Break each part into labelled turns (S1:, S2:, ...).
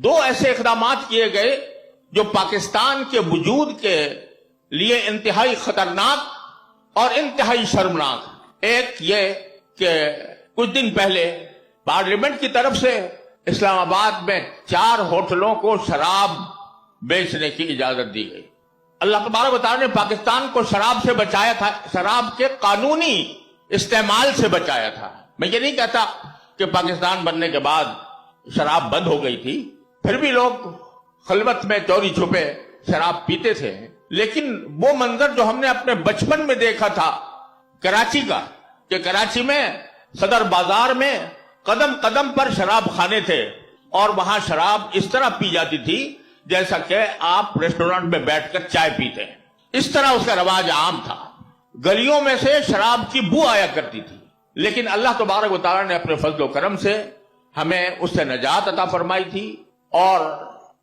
S1: دو ایسے اقدامات کیے گئے جو پاکستان کے وجود کے لیے انتہائی خطرناک اور انتہائی شرمناک۔ ایک یہ کہ کچھ دن پہلے پارلیمنٹ کی طرف سے اسلام آباد میں 4 ہوٹلوں کو شراب بیچنے کی اجازت دی گئی۔ اللہ تبارک و تعالیٰ نے پاکستان کو شراب سے بچایا تھا، شراب کے قانونی استعمال سے بچایا تھا۔ میں یہ نہیں کہتا کہ پاکستان بننے کے بعد شراب بند ہو گئی تھی، پھر بھی لوگ خلوت میں چوری چھپے شراب پیتے تھے، لیکن وہ منظر جو ہم نے اپنے بچپن میں دیکھا تھا کراچی کا، کہ کراچی میں صدر بازار میں قدم قدم پر شراب خانے تھے اور وہاں شراب اس طرح پی جاتی تھی جیسا کہ آپ ریسٹورنٹ میں بیٹھ کر چائے پیتے ہیں، اس طرح اس کا رواج عام تھا۔ گلیوں میں سے شراب کی بو آیا کرتی تھی، لیکن اللہ تبارک و تعالیٰ نے اپنے فضل و کرم سے ہمیں اس سے نجات عطا فرمائی تھی، اور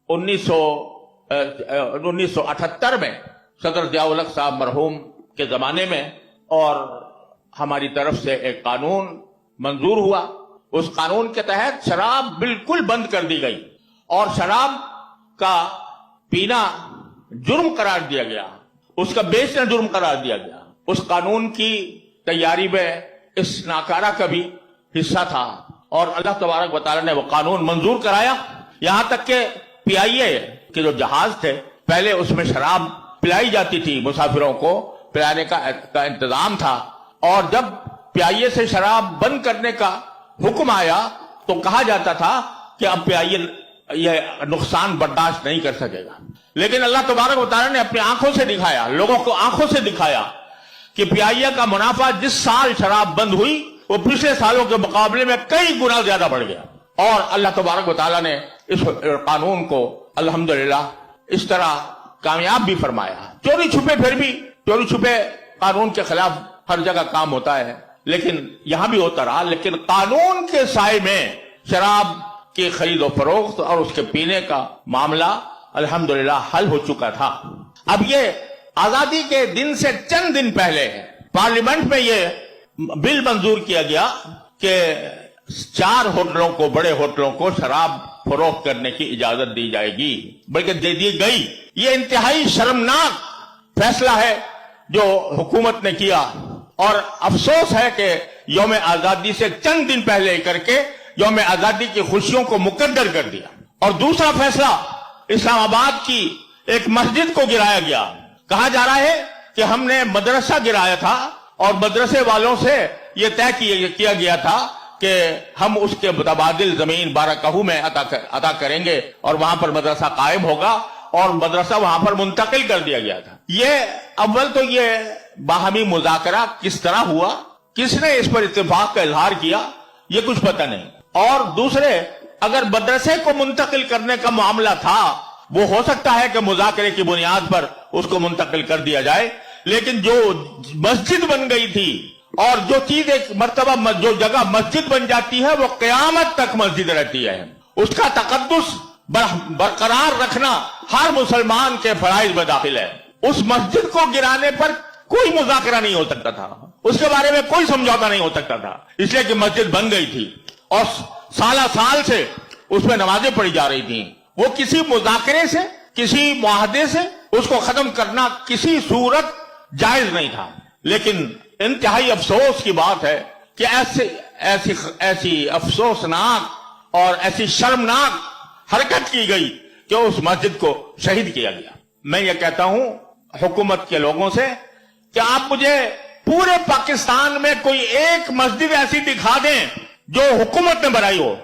S1: 1978 میں صدر ضیاء الحق صاحب مرحوم کے زمانے میں اور ہماری طرف سے ایک قانون منظور ہوا۔ اس قانون کے تحت شراب بالکل بند کر دی گئی اور شراب کا پینا جرم قرار دیا گیا، اس کا بیچنا جرم قرار دیا گیا۔ اس قانون کی تیاری میں اس ناکارہ کا بھی حصہ تھا، اور اللہ تبارک و تعالیٰ نے وہ قانون منظور کرایا، یہاں تک کہ پی آئی اے کے جو جہاز تھے پہلے اس میں شراب پلائی جاتی تھی، مسافروں کو پلانے کا انتظام تھا، اور جب پی آئی اے سے شراب بند کرنے کا حکم آیا تو کہا جاتا تھا کہ اب پی آئی اے یہ نقصان برداشت نہیں کر سکے گا، لیکن اللہ تبارک و تعالیٰ نے اپنی آنکھوں سے دکھایا، لوگوں کو آنکھوں سے دکھایا کہ پی آئی اے کا منافع جس سال شراب بند ہوئی وہ پچھلے سالوں کے مقابلے میں کئی گنا زیادہ بڑھ گیا، اور اللہ تبارک و تعالیٰ نے اس قانون کو الحمدللہ اس طرح کامیاب بھی فرمایا۔ چوری چھپے پھر بھی چوری چھپے قانون کے خلاف ہر جگہ کام ہوتا ہے، لیکن یہاں بھی ہوتا رہا، لیکن قانون کے سائے میں شراب کی خرید و فروخت اور اس کے پینے کا معاملہ الحمدللہ حل ہو چکا تھا۔ اب یہ آزادی کے دن سے چند دن پہلے پارلیمنٹ میں یہ بل منظور کیا گیا کہ 4 ہوٹلوں کو، بڑے ہوٹلوں کو شراب فروخت کرنے کی اجازت دی جائے گی، بلکہ دے دی گئی۔ یہ انتہائی شرمناک فیصلہ ہے جو حکومت نے کیا، اور افسوس ہے کہ یوم آزادی سے چند دن پہلے کر کے یوم آزادی کی خوشیوں کو مقدر کر دیا۔ اور دوسرا فیصلہ، اسلام آباد کی ایک مسجد کو گرایا گیا۔ کہا جا رہا ہے کہ ہم نے مدرسہ گرایا تھا اور مدرسے والوں سے یہ طے کیا گیا تھا کہ ہم اس کے متبادل زمین 12 کہو میں عطا کریں گے اور وہاں پر مدرسہ قائم ہوگا، اور مدرسہ وہاں پر منتقل کر دیا گیا تھا۔ یہ اول تو یہ باہمی مذاکرہ کس طرح ہوا، کس نے اس پر اتفاق کا اظہار کیا، یہ کچھ پتہ نہیں، اور دوسرے اگر مدرسے کو منتقل کرنے کا معاملہ تھا وہ ہو سکتا ہے کہ مذاکرے کی بنیاد پر اس کو منتقل کر دیا جائے، لیکن جو مسجد بن گئی تھی، اور جو چیز ایک مرتبہ جو جگہ مسجد بن جاتی ہے وہ قیامت تک مسجد رہتی ہے، اس کا تقدس برقرار رکھنا ہر مسلمان کے فرائض میں داخل ہے۔ اس مسجد کو گرانے پر کوئی مذاکرہ نہیں ہو سکتا تھا، اس کے بارے میں کوئی سمجھوتا نہیں ہو سکتا تھا، اس لیے کہ مسجد بن گئی تھی اور سالہ سال سے اس میں نمازیں پڑھی جا رہی تھیں۔ وہ کسی مذاکرے سے، کسی معاہدے سے اس کو ختم کرنا کسی صورت جائز نہیں تھا، لیکن انتہائی افسوس کی بات ہے کہ ایسی افسوسناک اور ایسی شرمناک حرکت کی گئی کہ اس مسجد کو شہید کیا گیا۔ میں یہ کہتا ہوں حکومت کے لوگوں سے کہ آپ مجھے پورے پاکستان میں کوئی ایک مسجد ایسی دکھا دیں جو حکومت نے بنائی ہو۔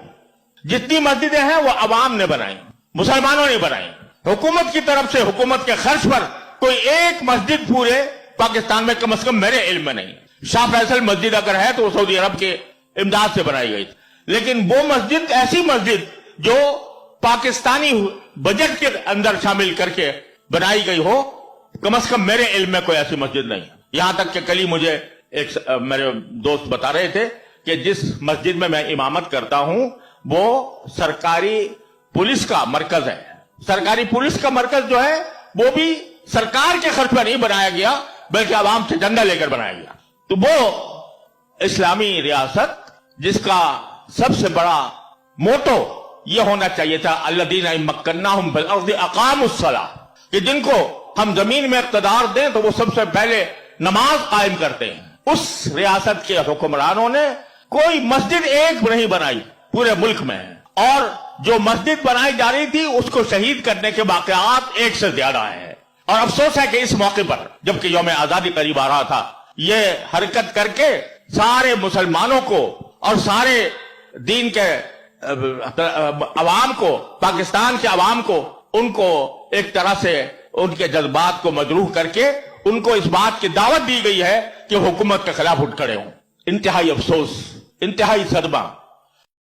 S1: جتنی مسجدیں ہیں وہ عوام نے بنائی، مسلمانوں نے بنائی۔ حکومت کی طرف سے حکومت کے خرچ پر کوئی ایک مسجد پورے پاکستان میں کم از کم میرے علم میں نہیں۔ شاہ فیصل مسجد اگر ہے تو وہ سعودی عرب کے امداد سے بنائی گئی، لیکن وہ مسجد ایسی مسجد جو پاکستانی بجٹ کے اندر شامل کر کے بنائی گئی ہو، کم از کم میرے علم میں کوئی ایسی مسجد نہیں۔ یہاں تک کہ کل ہی مجھے ایک میرے دوست بتا رہے تھے کہ جس مسجد میں میں امامت کرتا ہوں وہ سرکاری پولیس کا مرکز ہے۔ سرکاری پولیس کا مرکز جو ہے وہ بھی سرکار کے خرچ پر نہیں بنایا گیا بلکہ عوام سے چندہ لے کر بنایا گیا۔ تو وہ اسلامی ریاست جس کا سب سے بڑا موٹو یہ ہونا چاہیے تھا الذین مکناہم فی الارض اقاموا الصلاۃ، کہ جن کو ہم زمین میں اقتدار دیں تو وہ سب سے پہلے نماز قائم کرتے ہیں۔ اس ریاست کے حکمرانوں نے کوئی مسجد ایک نہیں بنائی پورے ملک میں، اور جو مسجد بنائی جا رہی تھی اس کو شہید کرنے کے واقعات ایک سے زیادہ ہیں۔ اور افسوس ہے کہ اس موقع پر جبکہ یوم آزادی قریب آ رہا تھا، یہ حرکت کر کے سارے مسلمانوں کو اور سارے دین کے عوام کو، پاکستان کے عوام کو، ان کو ایک طرح سے ان کے جذبات کو مجروح کر کے ان کو اس بات کی دعوت دی گئی ہے کہ حکومت کے خلاف اٹھ کھڑے ہوں۔ انتہائی افسوس، انتہائی صدمہ۔